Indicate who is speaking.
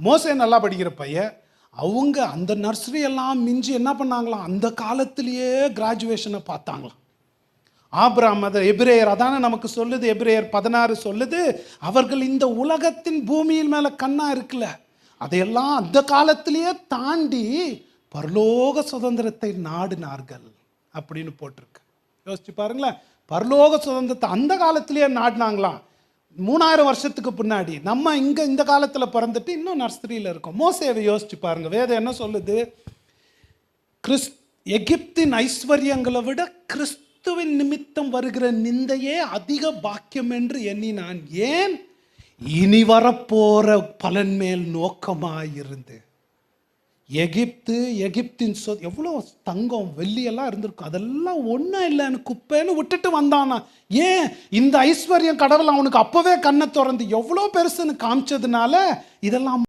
Speaker 1: மோசே நல்லா படிக்கிற பையன். அவங்க அந்த நர்சரி எல்லாம் மிஞ்சி என்ன பண்ணாங்களாம், அந்த காலத்திலேயே கிராஜுவேஷனை பார்த்தாங்களாம். ஆபிரகாம், அது எபிரேயர் அதானே நமக்கு சொல்லுது, எபிரேயர் 16 சொல்லுது, அவர்கள் இந்த உலகத்தின் பூமியின் மேலே கண்ணா இருக்குல்ல, அதையெல்லாம் அந்த காலத்திலேயே தாண்டி பரலோக சுதந்திரத்தை நாடினார்கள் அப்படின்னு போட்டிருக்கு. யோசிச்சு பாருங்களேன், பரலோக சுதந்திரத்தை அந்த காலத்திலேயே நாடினாங்களாம். 3000 வருஷத்துக்கு பின்னாடி நம்ம இங்கே இந்த காலத்தில் பிறந்துட்டு இன்னும் நர்சரியில் இருக்கோம். மோசேவை யோசிச்சு பாருங்க, வேதம் என்ன சொல்லுது, எகிப்தின் ஐஸ்வர்யங்களை விட கிறிஸ்துவின் நிமித்தம் வருகிற நிந்தையே அதிக பாக்கியம் என்று எண்ணினான். ஏன்? இனி வரப்போற பலன் மேல் நோக்கமாயிருந்து. எகிப்தின் எவ்வளோ தங்கம் வெள்ளியெல்லாம் இருந்திருக்கும், அதெல்லாம் ஒன்றும் இல்லைன்னு குப்பைன்னு விட்டுட்டு வந்தானா. ஏன்? இந்த ஐஸ்வர்யம் கடவுள் அவனுக்கு அப்போவே கண்ணை திறந்து எவ்வளோ பெருசுன்னு காமிச்சதுனால இதெல்லாம்